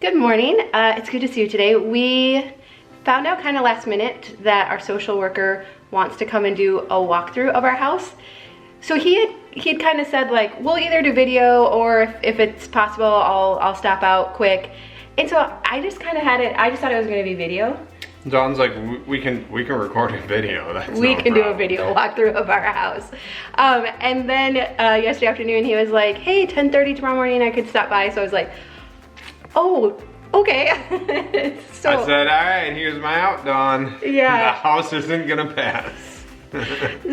Good morning. It's good to see you today. We found out kind of last minute that our social worker wants to come and do a walkthrough of our house. So he'd kind of said like, we'll either do video or if it's possible, I'll stop out quick. And so I just kind of had it, I just thought it was gonna be video. Don's like, we can record a video. That's we can do a video walkthrough of our house. And then yesterday afternoon he was like, hey, 10:30 tomorrow morning I could stop by. So I was like, oh, okay. So I said, all right, here's my out, Don. Yeah. The house isn't gonna pass.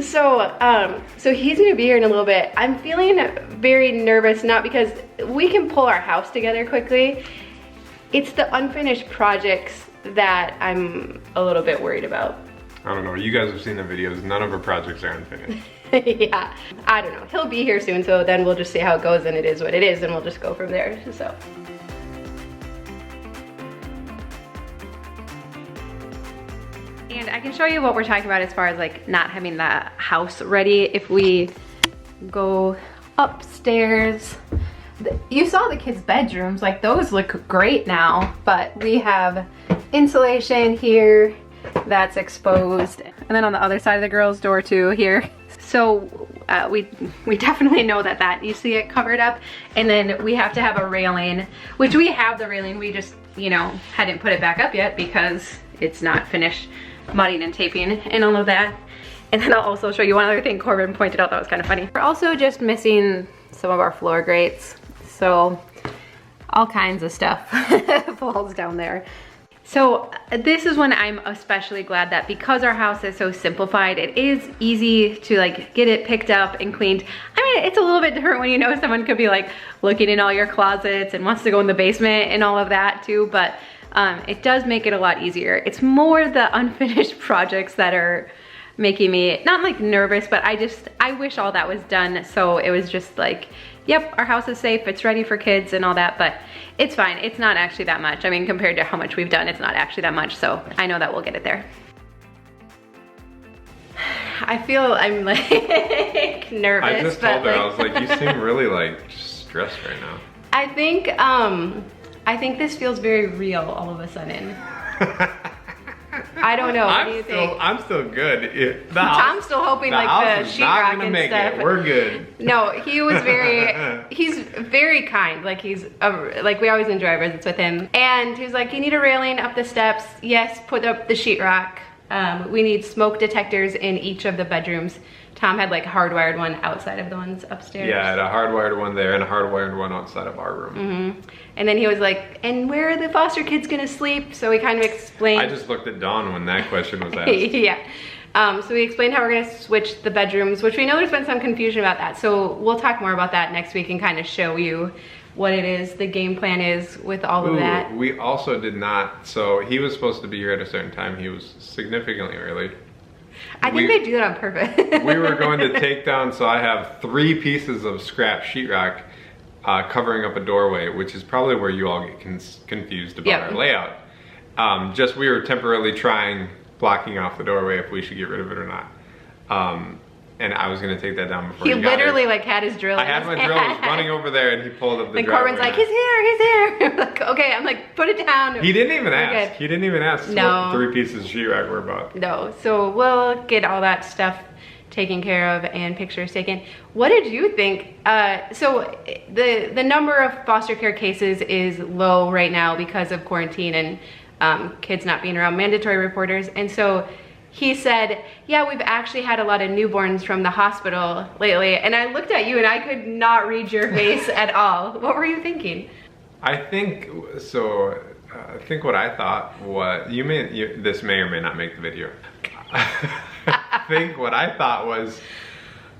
So he's gonna be here in a little bit. I'm feeling very nervous, not because we can pull our house together quickly. It's the unfinished projects that I'm a little bit worried about. I don't know, you guys have seen the videos. None of our projects are unfinished. Yeah, I don't know. He'll be here soon, so then we'll just see how it goes, and it is what it is, and we'll just go from there, so. And I can show you what we're talking about as far as like not having the house ready. If we go upstairs, you saw the kids' bedrooms, like those look great now, but we have insulation here that's exposed. And then on the other side of the girls' door too here. So we definitely know that you see it covered up. And then we have to have a railing, which we have the railing, we just, you know, hadn't put it back up yet because it's not finished mudding and taping and all of that. And then I'll also show you one other thing Corbin pointed out that was kind of funny. We're also just missing some of our floor grates. So all kinds of stuff falls down there. So this is when I'm especially glad that because our house is so simplified, it is easy to like get it picked up and cleaned. I mean, it's a little bit different when you know someone could be like looking in all your closets and wants to go in the basement and all of that too, but it does make it a lot easier. It's more the unfinished projects that are making me, not like nervous, but I wish all that was done. So it was just like, yep, our house is safe, it's ready for kids and all that, but it's fine. It's not actually that much. I mean, compared to how much we've done, it's not actually that much. So I know that we'll get it there. I feel I'm like nervous. I just told her, I was like, you seem really like stressed right now. I think this feels very real all of a sudden. I don't know. What do you think? I'm still good. Tom's still hoping like the sheetrock and stuff. We're good. No, he was he's very kind. Like like we always enjoy our visits with him. And he was like, you need a railing up the steps. Yes, put up the sheetrock. We need smoke detectors in each of the bedrooms. Tom had like a hardwired one outside of the ones upstairs. Yeah, I had a hardwired one there and a hardwired one outside of our room. Mm-hmm. And then he was like, and where are the foster kids gonna sleep? So we kind of explained. I just looked at Dawn when that question was asked. Yeah. So we explained how we're gonna switch the bedrooms, which we know there's been some confusion about that. So we'll talk more about that next week and kind of show you what it is, the game plan is with all of that. We also did not, so he was supposed to be here at a certain time. He was significantly early. I think they do that on purpose. We were going to take down, so I have 3 pieces of scrap sheetrock covering up a doorway, which is probably where you all get confused about our layout. Just we were temporarily blocking off the doorway if we should get rid of it or not. And I was gonna take that down before he got literally here. like had his drill. I had my drill, I was running over there and he pulled up the and Corbin's like, he's here. I'm like, okay, I'm like, put it down. He didn't even ask. He didn't even ask no. what 3 pieces of sheetrock were about. No, so we'll get all that stuff taken care of and pictures taken. What did you think? So the number of foster care cases is low right now because of quarantine and kids not being around mandatory reporters. And so he said, yeah, we've actually had a lot of newborns from the hospital lately. And I looked at you and I could not read your face at all. What were you thinking? I think what I thought was, this may or may not make the video. I think what I thought was,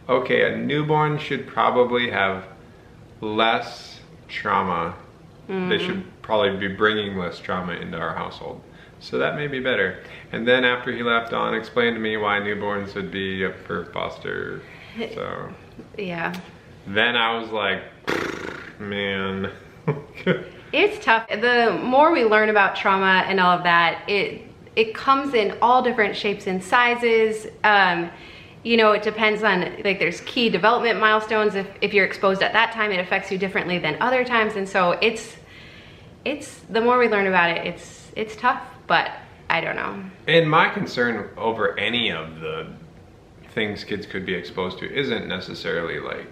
okay, a newborn should probably have less trauma. They should probably be bringing less trauma into our household. So that may be better. And then after he left on, explained to me why newborns would be up for foster. So yeah. Then I was like, man. It's tough. The more we learn about trauma and all of that, it comes in all different shapes and sizes. You know, it depends on, like, there's key development milestones. If you're exposed at that time, it affects you differently than other times. And so the more we learn about it, it's tough, but I don't know. And my concern over any of the things kids could be exposed to isn't necessarily like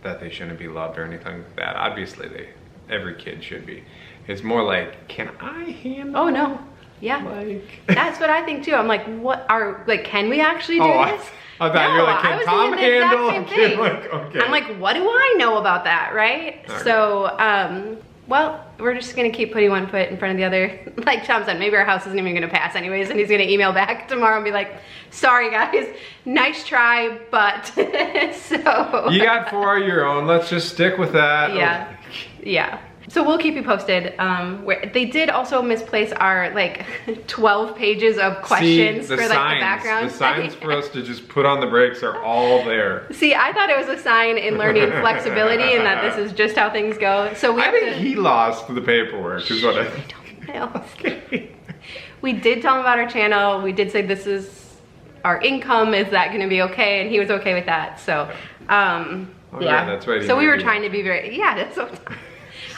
that they shouldn't be loved or anything like that. Obviously every kid should be. It's more like, can I handle? Oh no, yeah. Like that's what I think too. I'm like, can we actually do this? I thought you were like, can Tom handle? Okay. I'm like, what do I know about that, right? All right. So, well, we're just gonna keep putting one foot in front of the other. Like Tom said, maybe our house isn't even gonna pass anyways, and he's gonna email back tomorrow and be like, sorry guys, nice try, but so. You got 4 of your own, let's just stick with that. Yeah, yeah. So we'll keep you posted. They did also misplace our like 12 pages of questions for like the background. The signs for us to just put on the brakes are all there. See, I thought it was a sign in learning flexibility and that this is just how things go. So we I think he lost the paperwork is what I think. Okay. We did tell him about our channel. We did say this is our income. Is that going to be okay? And he was okay with that. So, yeah, that's right. So we were trying to be very, that's so.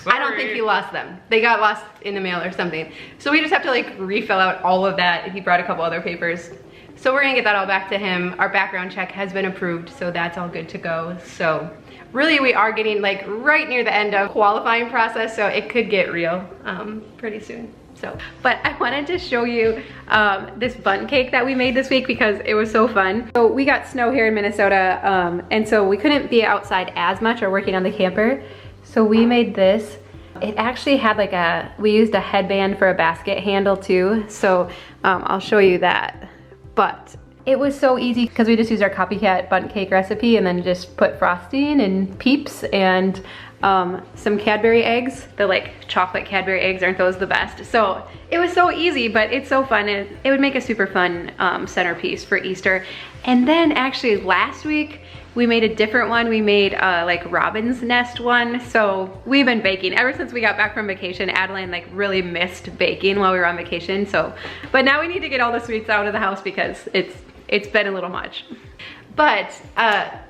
I don't think he lost them. They got lost in the mail or something. So we just have to like refill out all of that. He brought a couple other papers. So we're gonna get that all back to him. Our background check has been approved, so that's all good to go. So really we are getting like right near the end of qualifying process, so it could get real pretty soon. So, but I wanted to show you this bundt cake that we made this week because it was so fun. So we got snow here in Minnesota, and so we couldn't be outside as much or working on the camper. So we made this. It actually had like we used a headband for a basket handle too. So I'll show you that. But it was so easy because we just used our copycat bundt cake recipe and then just put frosting and peeps and some Cadbury eggs. The like chocolate Cadbury eggs, aren't those the best? So it was so easy, but it's so fun. It would make a super fun centerpiece for Easter. And then actually last week, we made a different one. We made like robin's nest one. So we've been baking ever since we got back from vacation. Adeline like really missed baking while we were on vacation. So, but now we need to get all the sweets out of the house because it's been a little much. But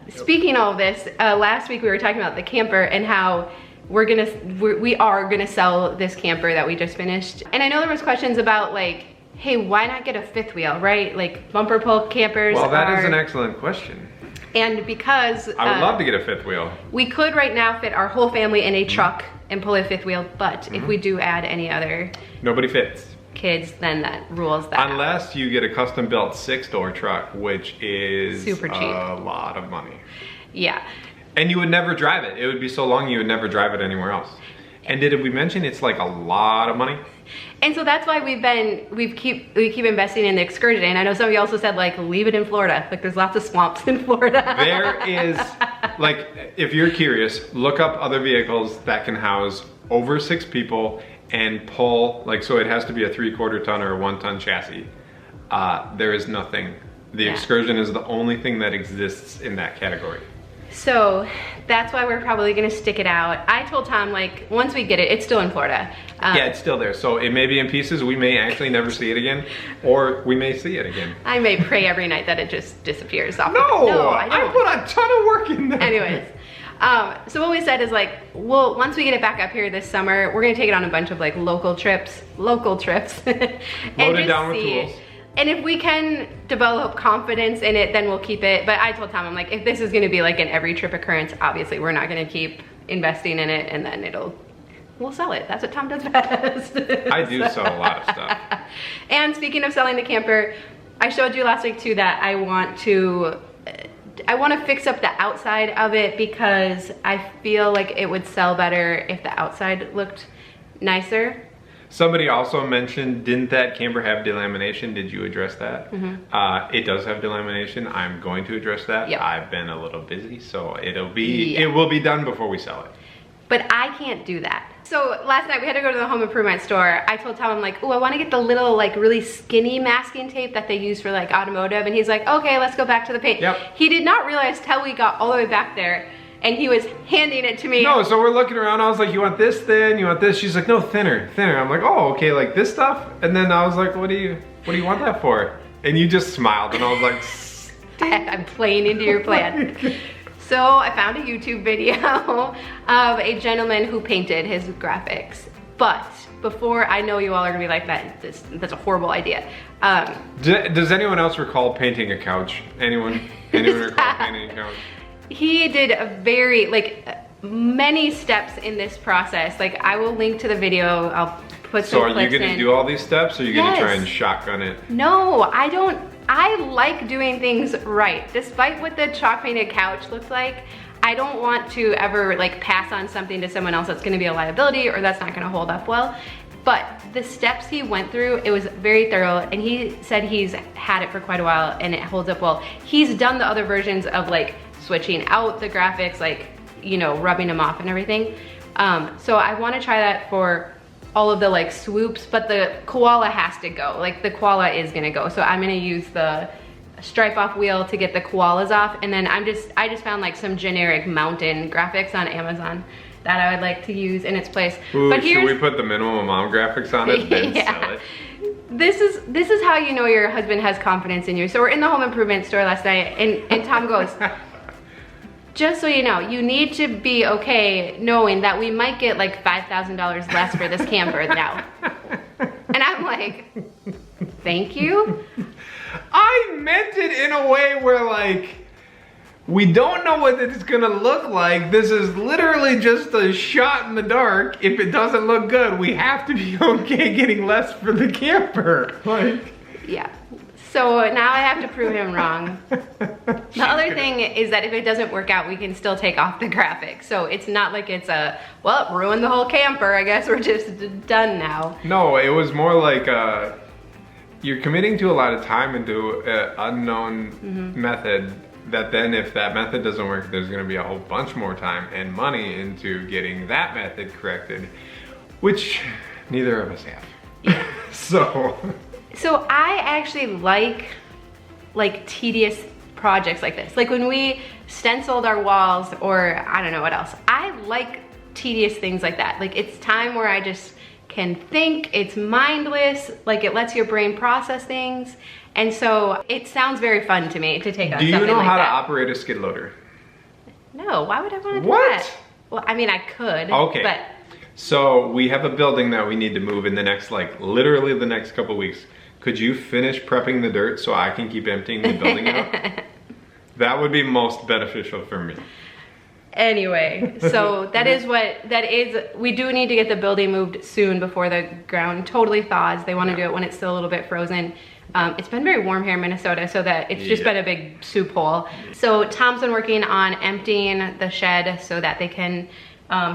speaking of this, last week we were talking about the camper and how we are gonna sell this camper that we just finished. And I know there was questions about like, hey, why not get a fifth wheel, right? Like bumper pull campers. Well, that is an excellent question. And because I would love to get a fifth wheel. We could right now fit our whole family in a truck and pull a fifth wheel, but if we do add any other nobody fits kids, then that rules that unless out. You get a custom built 6-door truck, which is super cheap, a lot of money. Yeah. And you would never drive it. It would be so long you would never drive it anywhere else. And did we mention it's like a lot of money? And so that's why we keep investing in the Excursion. And I know some of you also said like leave it in Florida. Like there's lots of swamps in Florida. There is, like, if you're curious, look up other vehicles that can house over 6 people and pull, like, so it has to be a 3/4 ton or a 1 ton chassis. There is nothing. The Excursion is the only thing that exists in that category. So that's why we're probably gonna stick it out. I told Tom, like, once we get it, it's still in Florida. Yeah, it's still there. So it may be in pieces. We may actually never see it again, or we may see it again. I may pray every night that it just disappears off. No, I put a ton of work in there. Anyways, so what we said is like, well, once we get it back up here this summer, we're gonna take it on a bunch of like local trips, and loaded down with tools. And if we can develop confidence in it, then we'll keep it. But I told Tom, I'm like, if this is gonna be like an every trip occurrence, obviously we're not gonna keep investing in it, and then we'll sell it. That's what Tom does best. I do sell a lot of stuff. And speaking of selling the camper, I showed you last week too that I want to fix up the outside of it because I feel like it would sell better if the outside looked nicer. Somebody also mentioned, didn't that camper have delamination? Did you address that? Mm-hmm. It does have delamination. I'm going to address that. Yep. I've been a little busy, so it will be done before we sell it. But I can't do that. So last night we had to go to the home improvement store. I told Tom, I'm like, oh, I want to get the little like really skinny masking tape that they use for like automotive. And he's like, okay, let's go back to the paint. Yep. He did not realize till we got all the way back there and he was handing it to me. No, so we're looking around. I was like, you want this thin? You want this? She's like, no, thinner. I'm like, oh, okay, like this stuff? And then I was like, what do you want that for? And you just smiled and I was like, I'm playing into your plan. So I found a YouTube video of a gentleman who painted his graphics. But before, I know you all are gonna be like, that's a horrible idea. Does anyone else recall painting a couch? Anyone recall painting a couch? He did a very, like, many steps in this process. Like, I will link to the video. I'll put some clips in. So are you gonna do all these steps, or are you gonna try and shotgun it? No, I don't. I like doing things right. Despite what the chalk painted couch looks like, I don't want to ever like pass on something to someone else that's gonna be a liability or that's not gonna hold up well. But the steps he went through, it was very thorough, and he said he's had it for quite a while and it holds up well. He's done the other versions of like switching out the graphics, like, you know, rubbing them off and everything. So I wanna try that for all of the like swoops, but the koala has to go. Like the koala is gonna go. So I'm gonna use the stripe off wheel to get the koalas off. And then I just found like some generic mountain graphics on Amazon that I would like to use in its place. Ooh, but should we put the minimum amount of graphics on it, then sell it? This is how you know your husband has confidence in you. So we're in the home improvement store last night, and Tom goes, just so you know, you need to be okay knowing that we might get like $5,000 less for this camper now. And I'm like, thank you. I meant it in a way where like, we don't know what it's gonna look like. This is literally just a shot in the dark. If it doesn't look good, we have to be okay getting less for the camper. Like, yeah. So now I have to prove him wrong. The other thing is that if it doesn't work out, we can still take off the graphics. So it's not like it's a, well, it ruined the whole camper. I guess we're just done now. No, it was more like you're committing to a lot of time into an unknown method that then if that method doesn't work, there's gonna be a whole bunch more time and money into getting that method corrected, which neither of us have. Yeah. So I actually like tedious projects like this. Like when we stenciled our walls, or I don't know what else. I like tedious things like that. Like it's time where I just can think, it's mindless, like it lets your brain process things. And so it sounds very fun to me to take on something like that. Do you know how to operate a skid loader? No, why would I want to do that? Well, I mean, I could, okay. But. So we have a building that we need to move in the next, like literally the next couple weeks. Could you finish prepping the dirt so I can keep emptying the building out? That would be most beneficial for me. Anyway, so we do need to get the building moved soon before the ground totally thaws. They want to do it when it's still a little bit frozen. It's been very warm here in Minnesota, so that it's just been a big soup hole. So Tom's been working on emptying the shed so that they can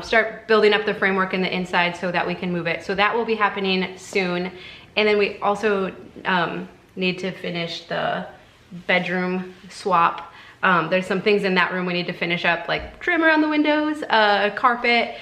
start building up the framework in the inside so that we can move it. So that will be happening soon. And then we also need to finish the bedroom swap. There's some things in that room we need to finish up, like trim around the windows, carpet.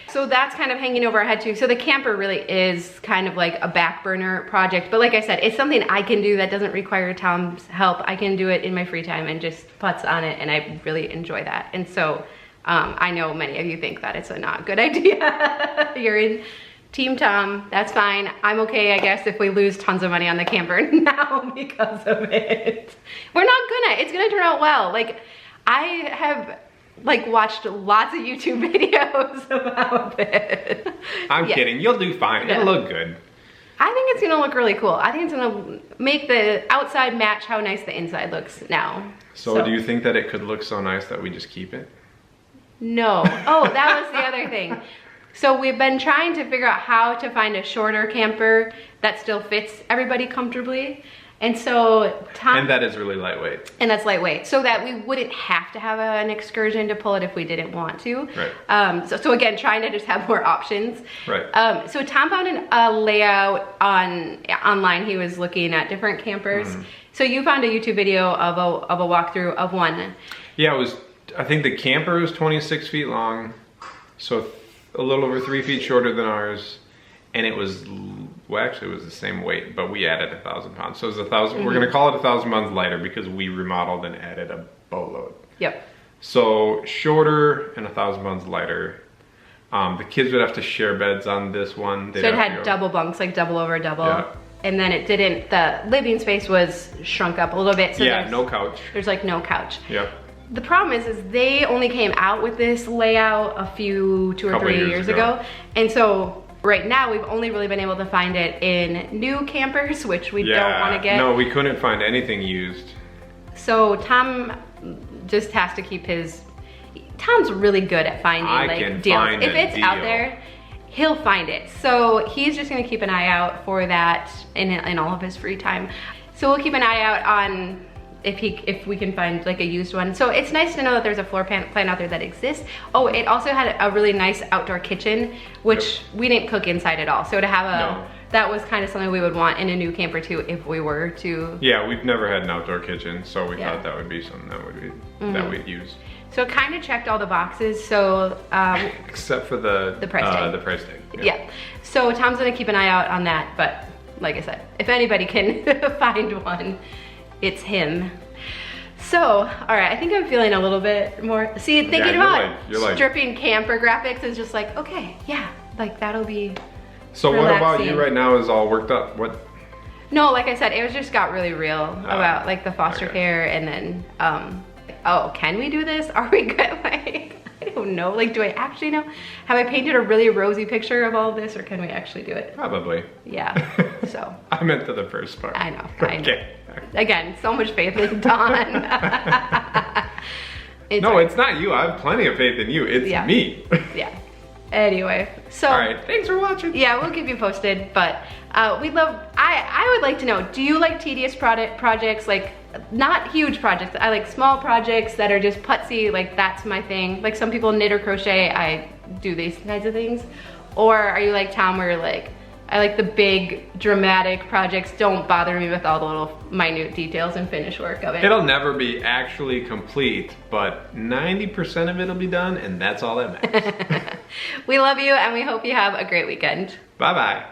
So that's kind of hanging over our head too. So the camper really is kind of like a back burner project. But like I said, it's something I can do that doesn't require Tom's help. I can do it in my free time and just putz on it, and I really enjoy that. And so I know many of you think that it's a not good idea. You're in Team Tom, that's fine. I'm okay, I guess, if we lose tons of money on the camper now because of it. We're not gonna, it's gonna turn out well. Like, I have like watched lots of YouTube videos about it. I'm kidding, you'll do fine, it'll look good. I think it's gonna look really cool. I think it's gonna make the outside match how nice the inside looks now. So do you think that it could look so nice that we just keep it? No. Oh, that was the other thing. So we've been trying to figure out how to find a shorter camper that still fits everybody comfortably. And so Tom... And that is really lightweight. And that's lightweight. So that we wouldn't have to have an Excursion to pull it if we didn't want to. Right. So again, trying to just have more options. Right. So Tom found a layout online. He was looking at different campers. So you found a YouTube video of a walkthrough of one. Yeah, it was... I think the camper was 26 feet long. So a little over 3 feet shorter than ours, and it was, well, actually it was the same weight, but we added 1,000 pounds. So it was 1,000, we're gonna call it 1,000 pounds lighter because we remodeled and added a boatload. Yep. So shorter and 1,000 pounds lighter. The kids would have to share beds on this one. So it had double bunks, like double over double. Yeah. And then it didn't, the living space was shrunk up a little bit. So yeah, no couch. There's like no couch. Yeah. The problem is they only came out with this layout 2 or 3 years ago. And so right now we've only really been able to find it in new campers, which we don't want to get. No, we couldn't find anything used. So Tom just has to keep his, Tom's really good at finding like deals. If it's out there, he'll find it. So he's just gonna keep an eye out for that in all of his free time. So we'll keep an eye out on if we can find like a used one. So it's nice to know that there's a floor plan out there that exists. Oh, it also had a really nice outdoor kitchen, which we didn't cook inside at all. So to have that was kind of something we would want in a new camper too, if we were to. Yeah, we've never had an outdoor kitchen, so we thought that would be something that would be that we'd use. So it kind of checked all the boxes. So except for the price tag. The price tag. Yeah. So Tom's gonna keep an eye out on that. But like I said, if anybody can find one, it's him. So, all right, I think I'm feeling a little bit more. See, thinking about stripping camper graphics is just like, okay, yeah, like that'll be. So relaxing. What about you right now is all worked up? What? No, like I said, it was just got really real about like the foster care, and then, oh, can we do this? Are we good? Like, I don't know. Like, do I actually know? Have I painted a really rosy picture of all of this, or can we actually do it? Probably. Yeah. So. I meant to the first part. I know. Okay. Again, so much faith in Dawn. It's not you. I have plenty of faith in you. It's me. Yeah. Anyway, so. All right. Thanks for watching. Yeah, we'll keep you posted. But we'd love. I would like to know. Do you like tedious projects? Like, not huge projects. I like small projects that are just putsy. Like, that's my thing. Like, some people knit or crochet. I do these kinds of things. Or are you like Tom, where you're like, I like the big dramatic projects. Don't bother me with all the little minute details and finish work of it. It'll never be actually complete, but 90% of it'll be done, and that's all that matters. We love you, and we hope you have a great weekend. Bye-bye.